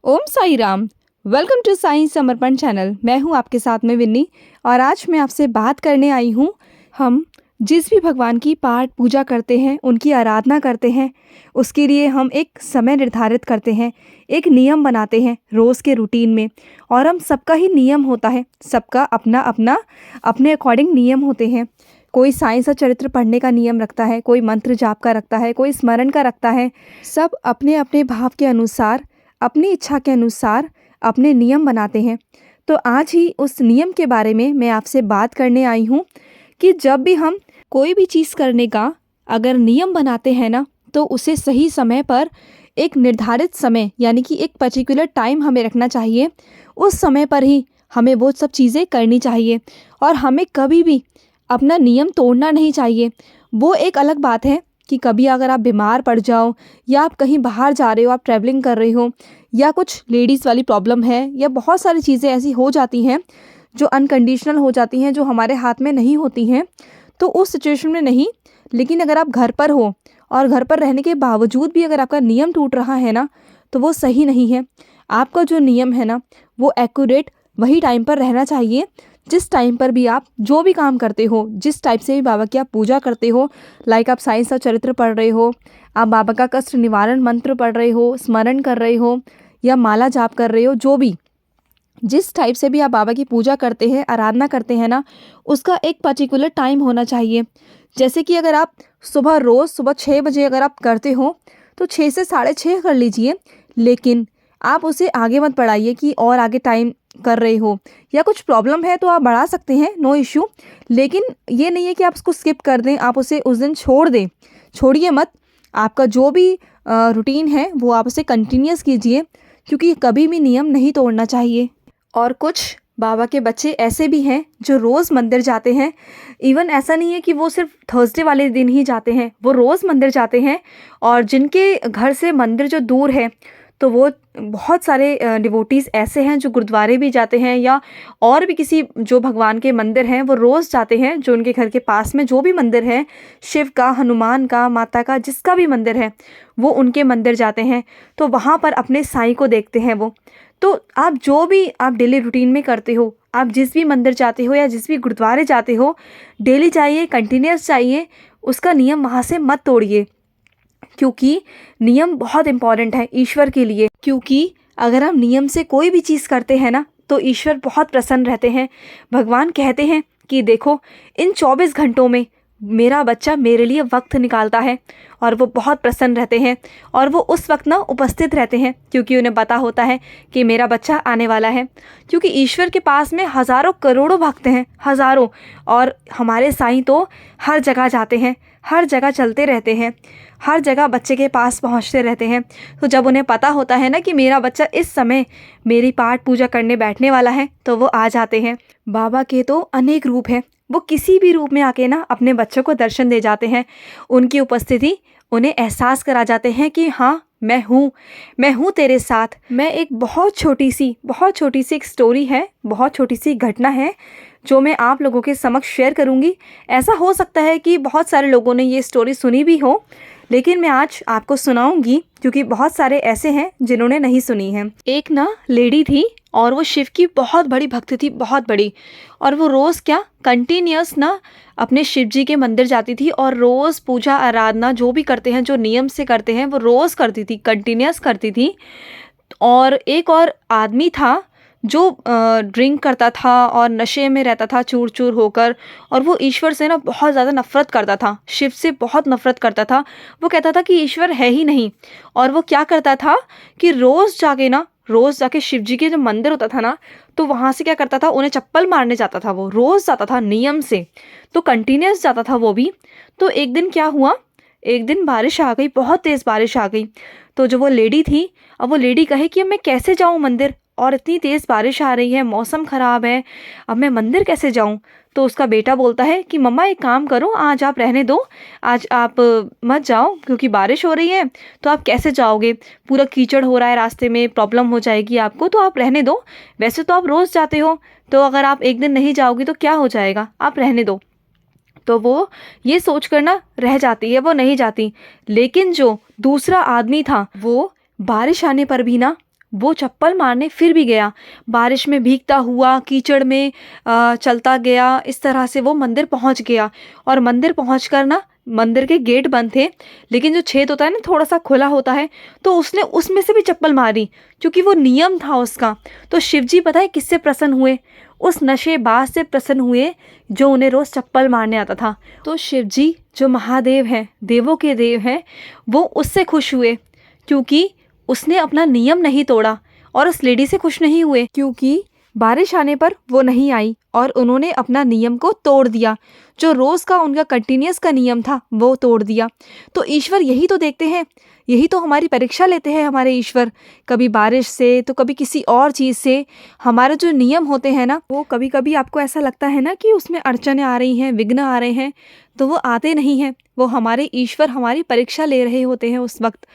Om Sai Ram. Welcome to Sai Samarpan channel. मैं हूं आपके साथ में विन्नी और आज मैं आपसे बात करने आई हूं। हम जिस भी भगवान की पाठ पूजा करते हैं, उनकी आराधना करते हैं, उसके लिए हम एक समय निर्धारित करते हैं, एक नियम बनाते हैं रोज़ के रूटीन में। और हम सबका ही नियम होता है, सबका अपना अपना अपने अकॉर्डिंग नियम होते हैं। कोई साईं सा चरित्र पढ़ने का नियम रखता है, कोई मंत्र जाप का रखता है, कोई स्मरण का रखता है। सब अपने अपने भाव के अनुसार, अपनी इच्छा के अनुसार अपने नियम बनाते हैं। तो आज ही उस नियम के बारे में मैं आपसे बात करने आई हूँ कि जब भी हम कोई भी चीज़ करने का अगर नियम बनाते हैं ना, तो उसे सही समय पर एक निर्धारित समय यानी कि एक पर्टिकुलर टाइम हमें रखना चाहिए। उस समय पर ही हमें वो सब चीज़ें करनी चाहिए और हमें कभी भी अपना नियम तोड़ना नहीं चाहिए। वो एक अलग बात है कि कभी अगर आप बीमार पड़ जाओ या आप कहीं बाहर जा रहे हो, आप ट्रैवलिंग कर रहे हो, या कुछ लेडीज़ वाली प्रॉब्लम है, या बहुत सारी चीज़ें ऐसी हो जाती हैं जो अनकंडीशनल हो जाती हैं, जो हमारे हाथ में नहीं होती हैं, तो उस सिचुएशन में नहीं। लेकिन अगर आप घर पर हो और घर पर रहने के बावजूद भी अगर आपका नियम टूट रहा है ना, तो वो सही नहीं है। आपका जो नियम है ना, वो एक्यूरेट वही टाइम पर रहना चाहिए जिस टाइम पर भी आप जो भी काम करते हो, जिस टाइप से भी बाबा की आप पूजा करते हो। लाइक आप साईं सा चरित्र पढ़ रहे हो, आप बाबा का कष्ट निवारण मंत्र पढ़ रहे हो, स्मरण कर रहे हो, या माला जाप कर रहे हो, जो भी जिस टाइप से भी आप बाबा की पूजा करते हैं, आराधना करते हैं ना, उसका एक पर्टिकुलर टाइम होना चाहिए। जैसे कि अगर आप रोज़ सुबह 6 बजे अगर आप करते हो, तो 6 से 6:30 कर लीजिए। लेकिन आप उसे आगे मत बढ़ाइए कि और आगे टाइम कर रहे हो, या कुछ प्रॉब्लम है तो आप बढ़ा सकते हैं, नो इश्यू। लेकिन ये नहीं है कि आप उसको स्किप कर दें, आप उसे उस दिन छोड़ दें। छोड़िए मत। आपका जो भी रूटीन है वो आप उसे कंटिन्यूस कीजिए, क्योंकि कभी भी नियम नहीं तोड़ना चाहिए। और कुछ बाबा के बच्चे ऐसे भी हैं जो रोज़ मंदिर जाते हैं। इवन ऐसा नहीं है कि वो सिर्फ थर्सडे वाले दिन ही जाते हैं, वो रोज़ मंदिर जाते हैं। और जिनके घर से मंदिर जो दूर है, तो वो बहुत सारे डिवोटीज़ ऐसे हैं जो गुरुद्वारे भी जाते हैं, या और भी किसी जो भगवान के मंदिर हैं वो रोज़ जाते हैं। जो उनके घर के पास में जो भी मंदिर है, शिव का, हनुमान का, माता का, जिसका भी मंदिर है, वो उनके मंदिर जाते हैं। तो वहाँ पर अपने साईं को देखते हैं वो। तो आप जो भी आप डेली रूटीन में करते हो, आप जिस भी मंदिर जाते हो या जिस भी गुरुद्वारे जाते हो, डेली जाइए, कंटिन्यूस जाइए, उसका नियम वहाँ से मत तोड़िए। क्योंकि नियम बहुत इम्पॉर्टेंट है ईश्वर के लिए। क्योंकि अगर हम नियम से कोई भी चीज़ करते हैं ना, तो ईश्वर बहुत प्रसन्न रहते हैं। भगवान कहते हैं कि देखो, इन 24 घंटों में मेरा बच्चा मेरे लिए वक्त निकालता है, और वो बहुत प्रसन्न रहते हैं। और वो उस वक्त ना उपस्थित रहते हैं, क्योंकि उन्हें पता होता है कि मेरा बच्चा आने वाला है। क्योंकि ईश्वर के पास में हज़ारों करोड़ों भक्त हैं, हज़ारों। और हमारे साईं तो हर जगह जाते हैं, हर जगह चलते रहते हैं, हर जगह बच्चे के पास पहुंचते रहते हैं। तो जब उन्हें पता होता है ना कि मेरा बच्चा इस समय मेरी पाठ पूजा करने बैठने वाला है, तो वो आ जाते हैं। बाबा के तो अनेक रूप हैं, वो किसी भी रूप में आके ना अपने बच्चों को दर्शन दे जाते हैं। उनकी उपस्थिति उन्हें एहसास करा जाते हैं कि हाँ, मैं हूँ तेरे साथ। मैं एक बहुत छोटी सी एक स्टोरी है, बहुत छोटी सी घटना है, जो मैं आप लोगों के समक्ष शेयर करूँगी। ऐसा हो सकता है कि बहुत सारे लोगों ने ये स्टोरी सुनी भी हो, लेकिन मैं आज आपको सुनाऊंगी, क्योंकि बहुत सारे ऐसे हैं जिन्होंने नहीं सुनी है। एक ना लेडी थी, और वो शिव की बहुत बड़ी भक्त थी, बहुत बड़ी। और वो रोज़ क्या कंटिन्यूस ना अपने शिव जी के मंदिर जाती थी, और रोज़ पूजा आराधना जो भी करते हैं, जो नियम से करते हैं, वो रोज़ करती थी, कंटिन्यूस करती थी। और एक और आदमी था जो ड्रिंक करता था और नशे में रहता था, चूर चूर होकर। और वो ईश्वर से ना बहुत ज़्यादा नफ़रत करता था, शिव से बहुत नफ़रत करता था। वो कहता था कि ईश्वर है ही नहीं। और वो क्या करता था कि रोज़ जाके शिव जी के जो मंदिर होता था ना, तो वहाँ से क्या करता था, उन्हें चप्पल मारने जाता था। वो रोज़ जाता था नियम से, तो कंटिन्यूस जाता था वो भी। तो एक दिन क्या हुआ, एक दिन बारिश आ गई, बहुत तेज़ बारिश आ गई। तो जो वो लेडी थी, अब वो लेडी कहे कि अब मैं कैसे जाऊँ मंदिर, और इतनी तेज़ बारिश आ रही है, मौसम ख़राब है, अब मैं मंदिर कैसे जाऊँ। तो उसका बेटा बोलता है कि मम्मा एक काम करो, आज आप रहने दो, आज आप मत जाओ, क्योंकि बारिश हो रही है, तो आप कैसे जाओगे, पूरा कीचड़ हो रहा है, रास्ते में प्रॉब्लम हो जाएगी आपको, तो आप रहने दो। वैसे तो आप रोज़ जाते हो, तो अगर आप एक दिन नहीं जाओगी तो क्या हो जाएगा, आप रहने दो। तो वो ये सोच कर ना रह जाती है, वो नहीं जाती। लेकिन जो दूसरा आदमी था, वो बारिश आने पर भी ना वो चप्पल मारने फिर भी गया। बारिश में भीगता हुआ, कीचड़ में चलता गया। इस तरह से वो मंदिर पहुंच गया और मंदिर पहुंचकर ना, मंदिर के गेट बंद थे, लेकिन जो छेद होता है ना थोड़ा सा खुला होता है, तो उसने उसमें से भी चप्पल मारी, क्योंकि वो नियम था उसका। तो शिव जी पता है किससे प्रसन्न हुए? उस नशेबाज से प्रसन्न हुए जो उन्हें रोज़ चप्पल मारने आता था। तो शिव जी जो महादेव हैं, देवों के देव हैं, वो उससे खुश हुए क्योंकि उसने अपना नियम नहीं तोड़ा। और उस लेडी से खुश नहीं हुए क्योंकि बारिश आने पर वो नहीं आई और उन्होंने अपना नियम को तोड़ दिया। जो रोज़ का उनका कंटिन्यूस का नियम था वो तोड़ दिया। तो ईश्वर यही तो देखते हैं, यही तो हमारी परीक्षा लेते हैं हमारे ईश्वर। कभी बारिश से तो कभी किसी और चीज़ से। हमारे जो नियम होते हैं ना, वो कभी कभी आपको ऐसा लगता है ना कि उसमें अड़चनें आ रही हैं, विघ्न आ रहे हैं, तो वो आते नहीं हैं। वो हमारे ईश्वर हमारी परीक्षा ले रहे होते हैं उस वक्त,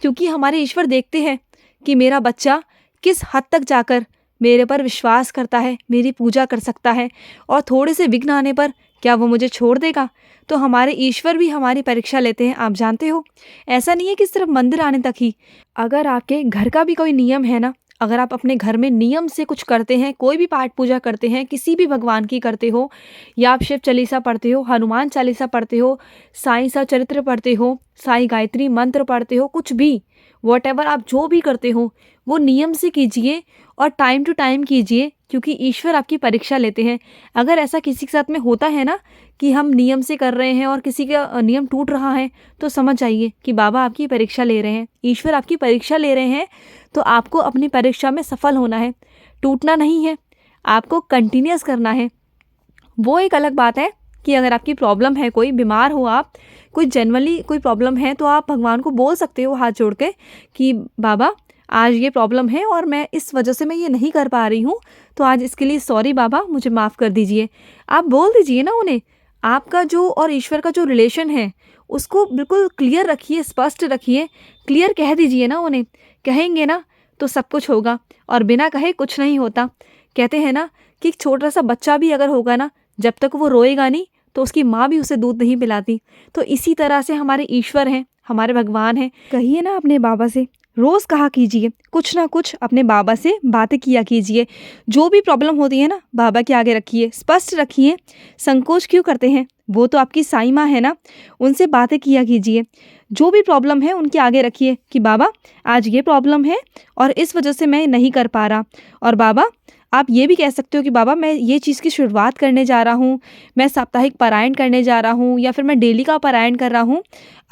क्योंकि हमारे ईश्वर देखते हैं कि मेरा बच्चा किस हद तक जाकर मेरे पर विश्वास करता है, मेरी पूजा कर सकता है, और थोड़े से विघ्न आने पर क्या वो मुझे छोड़ देगा? तो हमारे ईश्वर भी हमारी परीक्षा लेते हैं, आप जानते हो। ऐसा नहीं है कि सिर्फ मंदिर आने तक ही। अगर आपके घर का भी कोई नियम है ना, अगर आप अपने घर में नियम से कुछ करते हैं, कोई भी पाठ पूजा करते हैं, किसी भी भगवान की करते हो, या आप शिव चालीसा पढ़ते हो, हनुमान चालीसा पढ़ते हो, साईं सचरित्र पढ़ते हो, साईं गायत्री मंत्र पढ़ते हो, कुछ भी वॉटएवर आप जो भी करते हो वो नियम से कीजिए और टाइम टू टाइम कीजिए, क्योंकि ईश्वर आपकी परीक्षा लेते हैं। अगर ऐसा किसी के साथ में होता है ना कि हम नियम से कर रहे हैं और किसी का नियम टूट रहा है, तो समझ जाइए कि बाबा आपकी परीक्षा ले रहे हैं, ईश्वर आपकी परीक्षा ले रहे हैं। तो आपको अपनी परीक्षा में सफल होना है, टूटना नहीं है, आपको कंटिन्यूस करना है। वो एक अलग बात है कि अगर आपकी प्रॉब्लम है, कोई बीमार हो आप, कोई जनरली कोई प्रॉब्लम है, तो आप भगवान को बोल सकते हो हाथ जोड़ के कि बाबा आज ये प्रॉब्लम है और मैं इस वजह से मैं ये नहीं कर पा रही हूँ, तो आज इसके लिए सॉरी बाबा, मुझे माफ़ कर दीजिए। आप बोल दीजिए ना उन्हें। आपका जो और ईश्वर का जो रिलेशन है उसको बिल्कुल क्लियर रखिए, स्पष्ट रखिए, क्लियर कह दीजिए ना उन्हें। कहेंगे ना तो सब कुछ होगा, और बिना कहे कुछ नहीं होता। कहते हैं ना कि एक छोटा सा बच्चा भी अगर होगा ना, जब तक वो रोएगा नहीं तो उसकी माँ भी उसे दूध नहीं पिलाती। तो इसी तरह से हमारे ईश्वर हैं, हमारे भगवान हैं। कहिए ना अपने बाबा से, रोज़ कहा कीजिए, कुछ ना कुछ अपने बाबा से बातें किया कीजिए। जो भी प्रॉब्लम होती है ना, बाबा के आगे रखिए, स्पष्ट रखिए। संकोच क्यों करते हैं? वो तो आपकी साईं माँ है ना, उनसे बातें किया कीजिए। जो भी प्रॉब्लम है उनके आगे रखिए कि बाबा आज ये प्रॉब्लम है और इस वजह से मैं नहीं कर पा रहा। और बाबा आप ये भी कह सकते हो कि बाबा मैं ये चीज़ की शुरुआत करने जा रहा हूँ, मैं साप्ताहिक पारायण करने जा रहा हूँ, या फिर मैं डेली का पारायण कर रहा हूँ,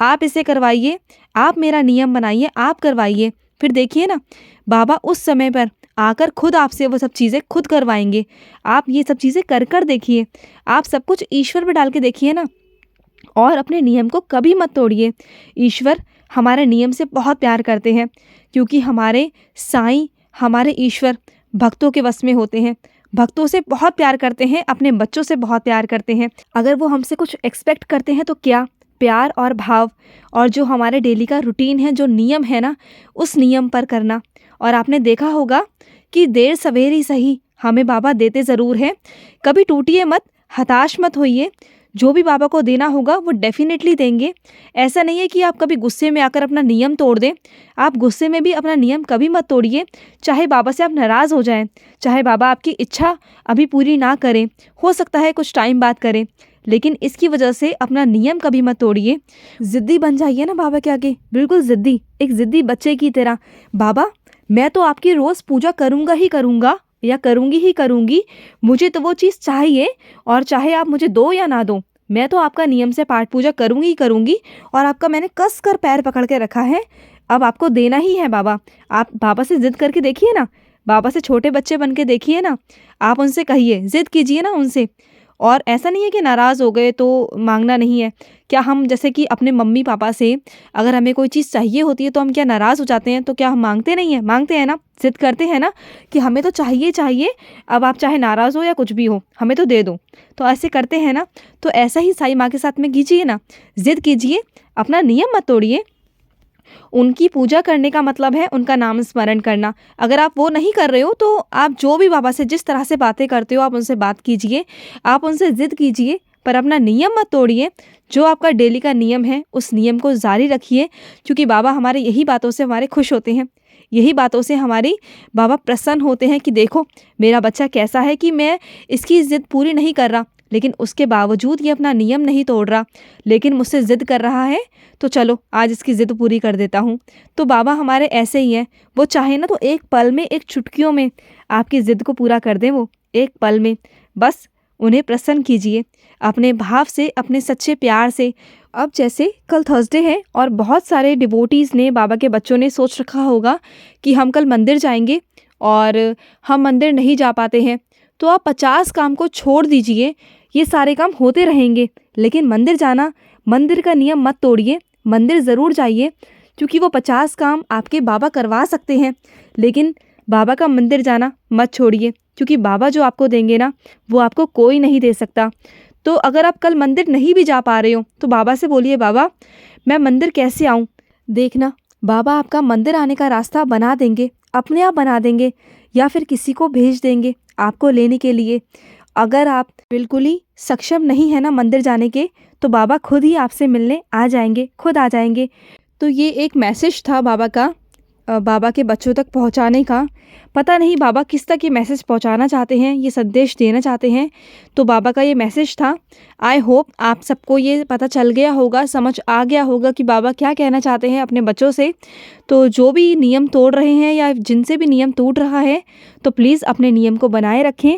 आप इसे करवाइए, आप मेरा नियम बनाइए, आप करवाइए। फिर देखिए ना, बाबा उस समय पर आकर खुद आपसे वो सब चीज़ें खुद करवाएंगे। आप ये सब चीज़ें कर कर देखिए, आप सब कुछ ईश्वर पर डाल के देखिए ना, और अपने नियम को कभी मत तोड़िए। ईश्वर हमारे नियम से बहुत प्यार करते हैं, क्योंकि हमारे साईं, हमारे ईश्वर भक्तों के वश में होते हैं, भक्तों से बहुत प्यार करते हैं, अपने बच्चों से बहुत प्यार करते हैं। अगर वो हमसे कुछ एक्सपेक्ट करते हैं तो क्या प्यार और भाव, और जो हमारे डेली का रूटीन है, जो नियम है ना, उस नियम पर करना। और आपने देखा होगा कि देर सवेर ही सही हमें बाबा देते ज़रूर हैं। कभी टूटिए मत, हताश मत होइए, जो भी बाबा को देना होगा वो डेफिनेटली देंगे। ऐसा नहीं है कि आप कभी गुस्से में आकर अपना नियम तोड़ दें। आप गुस्से में भी अपना नियम कभी मत तोड़िए। चाहे बाबा से आप नाराज़ हो जाएं, चाहे बाबा आपकी इच्छा अभी पूरी ना करें, हो सकता है कुछ टाइम बाद करें, लेकिन इसकी वजह से अपना नियम कभी मत तोड़िए। ज़िद्दी बन जाइए ना बाबा के आगे, बिल्कुल ज़िद्दी, एक ज़िद्दी बच्चे की तरह। बाबा मैं तो आपकी रोज़ पूजा करूँगा ही करूँगा, या करूँगी ही करूँगी, मुझे तो वो चीज़ चाहिए, और चाहे आप मुझे दो या ना दो, मैं तो आपका नियम से पाठ पूजा करूँगी ही करूँगी, और आपका मैंने कस कर पैर पकड़ के रखा है, अब आपको देना ही है बाबा। आप बाबा से ज़िद करके देखिए ना, बाबा से छोटे बच्चे बन के देखिए ना, आप उनसे कहिए, ज़िद कीजिए ना उनसे। और ऐसा नहीं है कि नाराज़ हो गए तो मांगना नहीं है। क्या हम जैसे कि अपने मम्मी पापा से अगर हमें कोई चीज़ चाहिए होती है तो हम क्या नाराज़ हो जाते हैं? तो क्या हम मांगते नहीं हैं? मांगते हैं ना, ज़िद करते हैं ना कि हमें तो चाहिए चाहिए, अब आप चाहे नाराज़ हो या कुछ भी हो, हमें तो दे दो। तो ऐसे करते हैं ना, तो ऐसा ही साईं माँ के साथ में कीजिए ना, ज़िद कीजिए, अपना नियम मत तोड़िए। उनकी पूजा करने का मतलब है उनका नाम स्मरण करना। अगर आप वो नहीं कर रहे हो तो आप जो भी बाबा से जिस तरह से बातें करते हो, आप उनसे बात कीजिए, आप उनसे ज़िद कीजिए, पर अपना नियम मत तोड़िए। जो आपका डेली का नियम है उस नियम को जारी रखिए, क्योंकि बाबा हमारे यही बातों से हमारे खुश होते हैं, यही बातों से हमारी बाबा प्रसन्न होते हैं कि देखो मेरा बच्चा कैसा है कि मैं इसकी ज़िद पूरी नहीं कर रहा, लेकिन उसके बावजूद ये अपना नियम नहीं तोड़ रहा, लेकिन मुझसे ज़िद कर रहा है, तो चलो आज इसकी ज़िद पूरी कर देता हूँ। तो बाबा हमारे ऐसे ही हैं, वो चाहे ना तो एक पल में, एक चुटकियों में आपकी ज़िद को पूरा कर दें। वो एक पल में बस उन्हें प्रसन्न कीजिए अपने भाव से, अपने सच्चे प्यार से। अब जैसे कल थर्सडे है और बहुत सारे डिवोटीज़ ने, बाबा के बच्चों ने सोच रखा होगा कि हम कल मंदिर जाएंगे और हम मंदिर नहीं जा पाते हैं, तो आप 50 काम को छोड़ दीजिए, ये सारे काम होते रहेंगे, लेकिन मंदिर जाना, मंदिर का नियम मत तोड़िए, मंदिर ज़रूर जाइए, क्योंकि वो 50 काम आपके बाबा करवा सकते हैं, लेकिन बाबा का मंदिर जाना मत छोड़िए, क्योंकि बाबा जो आपको देंगे ना वो आपको कोई नहीं दे सकता। तो अगर आप कल मंदिर नहीं भी जा पा रहे हो तो बाबा से बोलिए, बाबा मैं मंदिर कैसे आऊँ? देखना बाबा आपका मंदिर आने का रास्ता बना देंगे, अपने आप बना देंगे, या फिर किसी को भेज देंगे आपको लेने के लिए। अगर आप बिल्कुल ही सक्षम नहीं है ना मंदिर जाने के, तो बाबा खुद ही आपसे मिलने आ जाएंगे, खुद आ जाएंगे। तो ये एक मैसेज था बाबा का, बाबा के बच्चों तक पहुंचाने का। पता नहीं बाबा किस तक ये मैसेज पहुंचाना चाहते हैं, ये संदेश देना चाहते हैं। तो बाबा का ये मैसेज था। आई होप आप सबको ये पता चल गया होगा, समझ आ गया होगा कि बाबा क्या कहना चाहते हैं अपने बच्चों से। तो जो भी नियम तोड़ रहे हैं या जिनसे भी नियम टूट रहा है, तो प्लीज़ अपने नियम को बनाए रखें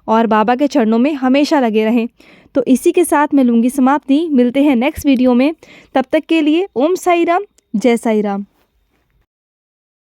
और बाबा के चरणों में हमेशा लगे रहें। तो इसी के साथ मैं लूँगी समाप्ति। मिलते हैं नेक्स्ट वीडियो में, तब तक के लिए ओम साई राम, जय साई राम।